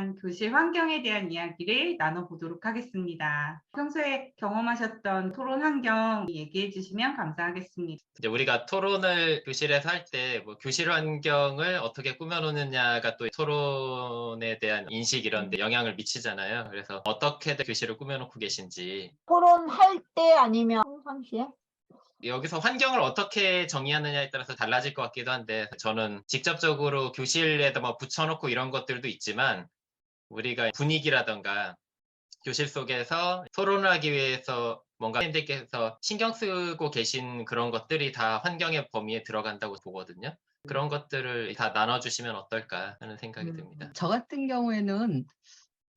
위한 교실 환경에 대한 이야기를 나눠보도록 하겠습니다. 평소에 경험하셨던 토론 환경 얘기해 주시면 감사하겠습니다. 이제 우리가 토론을 교실에서 할 때 뭐 교실 환경을 어떻게 꾸며놓느냐가 또 토론에 대한 인식 이런 데 영향을 미치잖아요. 그래서 어떻게들 교실을 꾸며놓고 계신지. 토론할 때 아니면 평상시에? 여기서 환경을 어떻게 정의하느냐에 따라서 달라질 것 같기도 한데, 저는 직접적으로 교실에다 뭐 붙여놓고 이런 것들도 있지만, 우리가 분위기라던가 교실 속에서 토론을 하기 위해서 뭔가 선생님들께서 신경 쓰고 계신 그런 것들이 다 환경의 범위에 들어간다고 보거든요. 그런 것들을 다 나눠주시면 어떨까 하는 생각이 듭니다. 저 같은 경우에는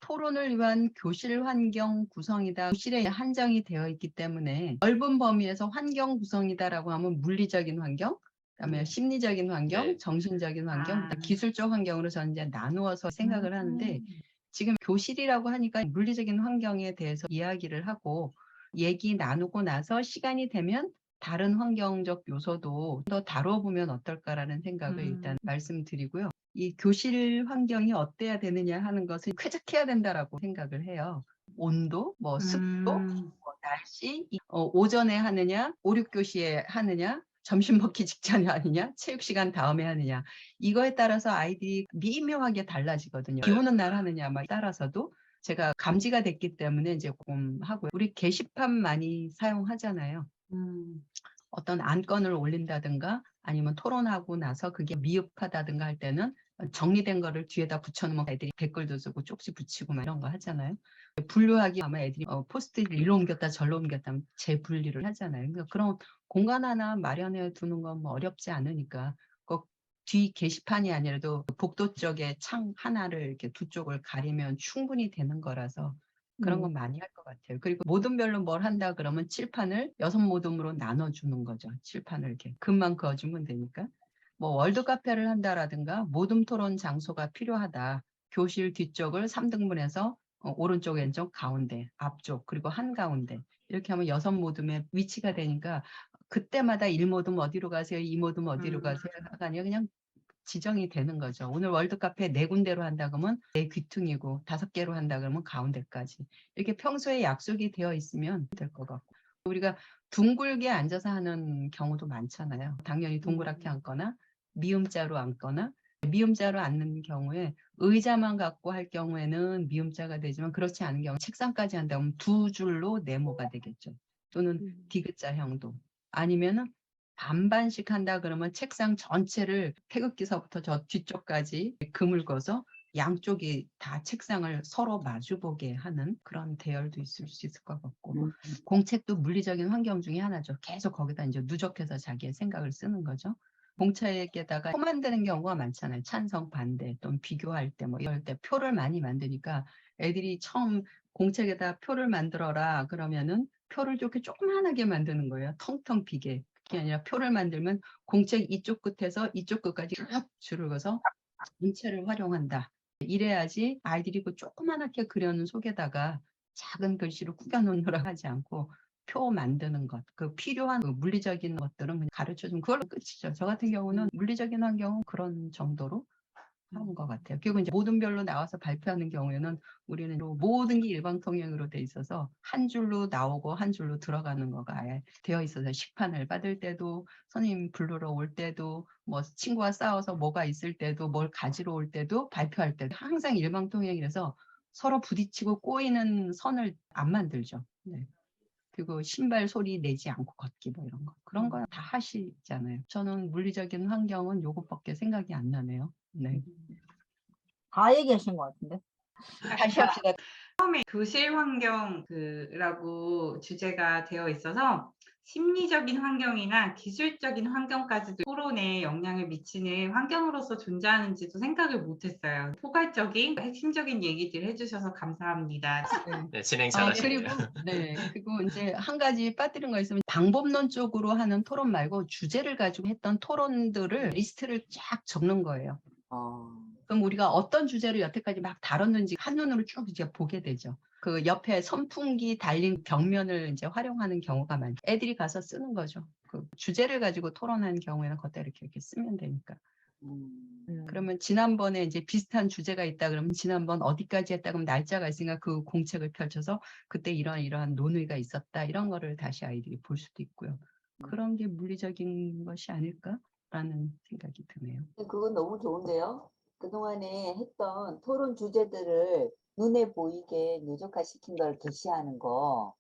토론을 위한 교실 환경 구성이다. 교실에 한정이 되어 있기 때문에 넓은 범위에서 환경 구성이다라고 하면 물리적인 환경, 그다음에 심리적인 환경, 네. 정신적인 환경, 기술적 환경으로 저는 이제 나누어서 생각을 하는데, 지금 교실이라고 하니까 물리적인 환경에 대해서 이야기를 하고 얘기 나누고 나서 시간이 되면 다른 환경적 요소도 더 다뤄보면 어떨까라는 생각을 일단 말씀드리고요. 이 교실 환경이 어때야 되느냐 하는 것을 쾌적해야 된다라고 생각을 해요. 온도, 뭐 습도, 뭐 날씨, 오전에 하느냐, 5, 6교시에 하느냐, 점심 먹기 직전에 하느냐, 체육 시간 다음에 하느냐, 이거에 따라서 아이들이 미묘하게 달라지거든요. 비 오는 날 하느냐 막 따라서도 제가 감지가 됐기 때문에 이제 조금 하고요. 우리 게시판 많이 사용하잖아요. 어떤 안건을 올린다든가 아니면 토론하고 나서 그게 미흡하다든가 할 때는 정리된 거를 뒤에다 붙여놓으면 애들이 댓글도 쓰고 쪽지 붙이고 막 이런 거 하잖아요. 분류하기 아마 애들이 포스트잇 일로 옮겼다 절로 옮겼다 하면 재분리를 하잖아요. 그러니까 그런 공간 하나 마련해 두는 건 뭐 어렵지 않으니까 꼭 뒤 게시판이 아니라도 복도 쪽에 창 하나를 이렇게 두 쪽을 가리면 충분히 되는 거라서 그런 건 많이 할 것 같아요. 그리고 모둠별로 뭘 한다 그러면 칠판을 6모둠으로 나눠주는 거죠. 칠판을 이렇게 금만 그어주면 되니까. 뭐 월드카페를 한다라든가 모둠 토론 장소가 필요하다. 교실 뒤쪽을 3등분해서 오른쪽, 왼쪽, 가운데, 앞쪽, 그리고 한가운데 이렇게 하면 6모둠의 위치가 되니까 그때마다 1모둠 어디로 가세요? 2모둠 어디로 가세요가 아니라 그냥 지정이 되는 거죠. 오늘 월드카페 4군데로 한다 그러면 4귀퉁이고 5개로 한다 그러면 가운데까지. 이렇게 평소에 약속이 되어 있으면 될 것 같고. 우리가 둥글게 앉아서 하는 경우도 많잖아요. 당연히 동그랗게 앉거나 미음자로 앉거나 미음자로 앉는 경우에 의자만 갖고 할 경우에는 미음자가 되지만 그렇지 않은 경우 책상까지 한다면 2줄로 네모가 되겠죠. 또는 디귿자형도. 아니면은 반반씩 한다 그러면 책상 전체를 태극기서부터 저 뒤쪽까지 그물거서 양쪽이 다 책상을 서로 마주보게 하는 그런 대열도 있을 수 있을 것 같고, 공책도 물리적인 환경 중에 하나죠. 계속 거기다 이제 누적해서 자기의 생각을 쓰는 거죠. 공책에다가 표 만드는 경우가 많잖아요. 찬성, 반대 또는 비교할 때 뭐 이럴 때 표를 많이 만드니까 애들이 처음 공책에다 표를 만들어라 그러면은 표를 이렇게 조그만하게 만드는 거예요. 텅텅 비게. 그게 아니라 표를 만들면 공책 이쪽 끝에서 이쪽 끝까지 쭉 줄을 그어서 전체를 활용한다. 이래야지 아이들이 그 조그만하게 그려놓은 속에다가 작은 글씨로 꾸겨놓느라 하지 않고 표 만드는 것, 그 필요한 그 물리적인 것들은 그냥 가르쳐주면 그걸로 끝이죠. 저 같은 경우는 물리적인 환경은 그런 정도로 하는 것 같아요. 그리고 이제 모둠별로 나와서 발표하는 경우에는 우리는 모든 게 일방통행으로 돼 있어서 한 줄로 나오고 한 줄로 들어가는 거가 아예 되어 있어서 식판을 받을 때도 선생님 부르러 올 때도 뭐 친구와 싸워서 뭐가 있을 때도 뭘 가지러 올 때도 발표할 때도 항상 일방통행이라서 서로 부딪히고 꼬이는 선을 안 만들죠. 네. 그리고 신발 소리 내지 않고 걷기 뭐 이런 거. 그런 거 다 하시잖아요. 저는 물리적인 환경은 요것밖에 생각이 안 나네요. 네. 다 얘기하신 것 같은데. 다시 합시다. 처음에 교실 환경이라고 주제가 되어 있어서 심리적인 환경이나 기술적인 환경까지도 토론에 영향을 미치는 환경으로서 존재하는지도 생각을 못했어요. 포괄적인 핵심적인 얘기들 해주셔서 감사합니다. 네, 진행 그리고 잘하시네요. 그리고 이제 한 가지 빠뜨린 거 있으면 방법론적으로 하는 토론 말고 주제를 가지고 했던 토론들을 리스트를 쫙 적는 거예요. 그럼 우리가 어떤 주제를 여태까지 막 다뤘는지 한눈으로 쭉 이제 보게 되죠. 그 옆에 선풍기 달린 벽면을 이제 활용하는 경우가 많죠. 애들이 가서 쓰는 거죠. 그 주제를 가지고 토론하는 경우에는 그때 이렇게 쓰면 되니까. 그러면 지난번에 이제 비슷한 주제가 있다 그러면 지난번 어디까지 했다 그러면 날짜가 있으니까 그 공책을 펼쳐서 그때 이러한 논의가 있었다 이런 거를 다시 아이들이 볼 수도 있고요. 그런 게 물리적인 것이 아닐까라는 생각이 드네요. 그건 너무 좋은데요. 그동안에 했던 토론 주제들을 눈에 보이게 누적화시킨 걸 게시하는 거.